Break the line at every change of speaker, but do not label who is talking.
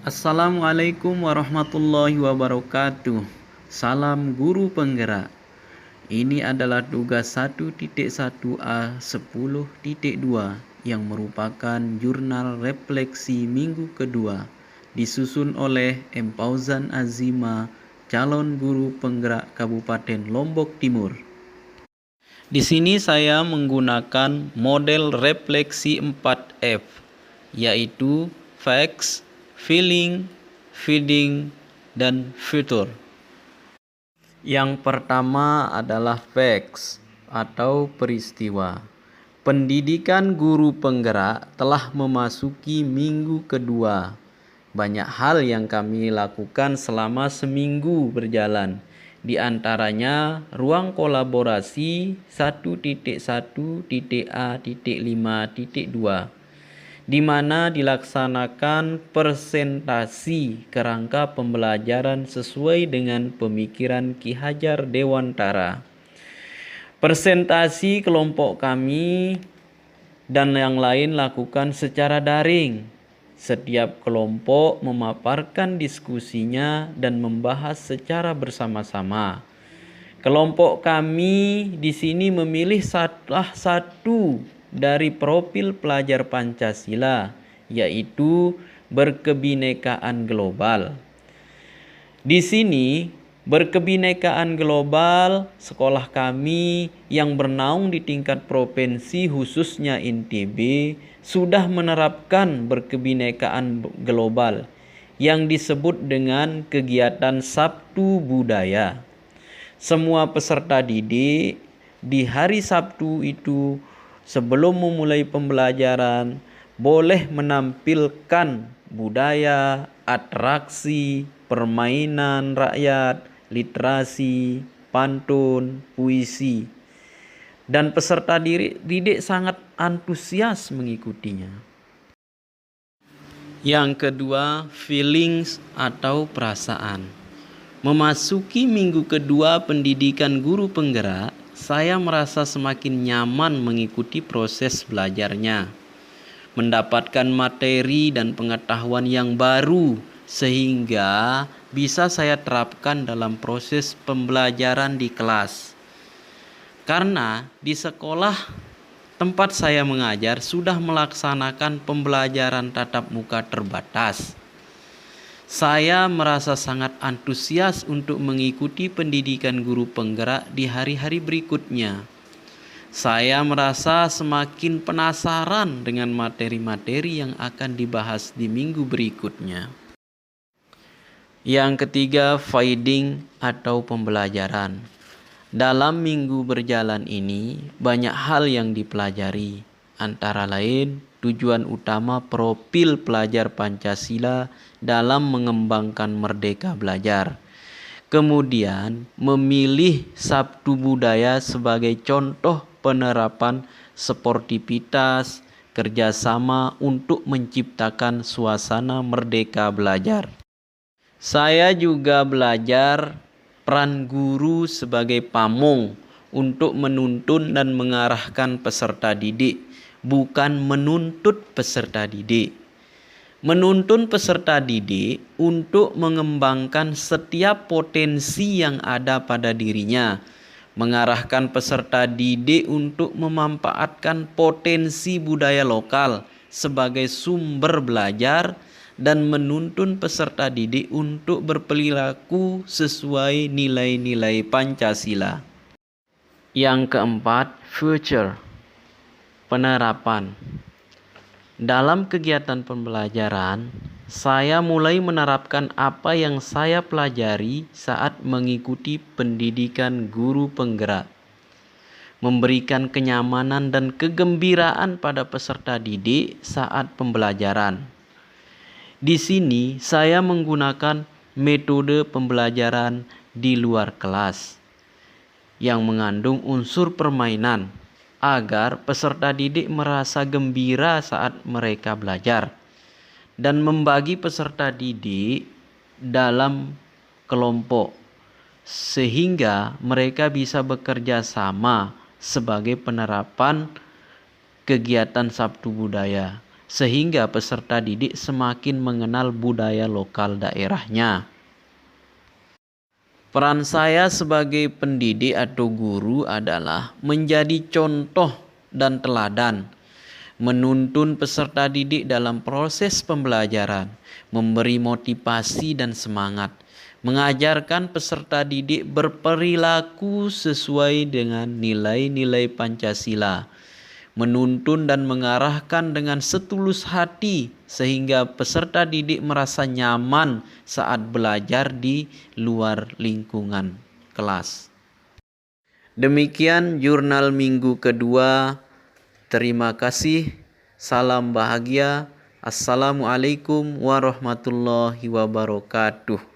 Assalamualaikum warahmatullahi wabarakatuh. Salam guru penggerak. Ini adalah tugas 1.1a 10.2 yang merupakan jurnal refleksi minggu kedua disusun oleh M. Fauzan Azima, calon guru penggerak Kabupaten Lombok Timur. Di sini saya menggunakan model refleksi 4F, yaitu facts, feeling, feeding, dan future. Yang pertama adalah facts atau peristiwa. Pendidikan guru penggerak telah memasuki minggu kedua. Banyak hal yang kami lakukan selama seminggu berjalan. Di antaranya ruang kolaborasi 1.1.A.5.2 di mana dilaksanakan presentasi kerangka pembelajaran sesuai dengan pemikiran Ki Hajar Dewantara. Presentasi kelompok kami dan yang lain lakukan secara daring. Setiap kelompok memaparkan diskusinya dan membahas secara bersama-sama. Kelompok kami di sini memilih salah satu dari profil pelajar Pancasila, yaitu berkebinekaan global. Di sini, berkebinekaan global sekolah kami yang bernaung di tingkat provinsi khususnya INTB sudah menerapkan berkebinekaan global yang disebut dengan kegiatan Sabtu Budaya. Semua peserta didik di hari Sabtu itu sebelum memulai pembelajaran boleh menampilkan budaya, atraksi, permainan rakyat, literasi, pantun, puisi. Dan peserta didik sangat antusias mengikutinya. Yang kedua, feelings atau perasaan. Memasuki minggu kedua pendidikan guru penggerak, saya merasa semakin nyaman mengikuti proses belajarnya, mendapatkan materi dan pengetahuan yang baru sehingga bisa saya terapkan dalam proses pembelajaran di kelas. Karena di sekolah tempat saya mengajar sudah melaksanakan pembelajaran tatap muka terbatas. Saya merasa sangat antusias untuk mengikuti pendidikan guru penggerak di hari-hari berikutnya. Saya merasa semakin penasaran dengan materi-materi yang akan dibahas di minggu berikutnya. Yang ketiga, feeding atau pembelajaran. Dalam minggu berjalan ini, banyak hal yang dipelajari. Antara lain, tujuan utama profil pelajar Pancasila dalam mengembangkan merdeka belajar. Kemudian, memilih Sabtu Budaya sebagai contoh penerapan sportivitas, kerjasama untuk menciptakan suasana merdeka belajar. Saya juga belajar peran guru sebagai pamong untuk menuntun dan mengarahkan peserta didik, bukan menuntut peserta didik. Menuntun peserta didik untuk mengembangkan setiap potensi yang ada pada dirinya, mengarahkan peserta didik untuk memanfaatkan potensi budaya lokal sebagai sumber belajar, dan menuntun peserta didik untuk berperilaku sesuai nilai-nilai Pancasila. Yang keempat, future, penerapan. Dalam kegiatan pembelajaran, saya mulai menerapkan apa yang saya pelajari saat mengikuti pendidikan guru penggerak, memberikan kenyamanan dan kegembiraan pada peserta didik saat pembelajaran. Di sini saya menggunakan metode pembelajaran di luar kelas yang mengandung unsur permainan agar peserta didik merasa gembira saat mereka belajar, dan membagi peserta didik dalam kelompok sehingga mereka bisa bekerja sama sebagai penerapan kegiatan Sabtu Budaya. sehingga peserta didik semakin mengenal budaya lokal daerahnya. Peran saya sebagai pendidik atau guru adalah menjadi contoh dan teladan, menuntun peserta didik dalam proses pembelajaran, memberi motivasi dan semangat, mengajarkan peserta didik berperilaku sesuai dengan nilai-nilai Pancasila, menuntun dan mengarahkan dengan setulus hati sehingga peserta didik merasa nyaman saat belajar di luar lingkungan kelas. Demikian jurnal minggu kedua. Terima kasih. Salam bahagia. Assalamualaikum warahmatullahi wabarakatuh.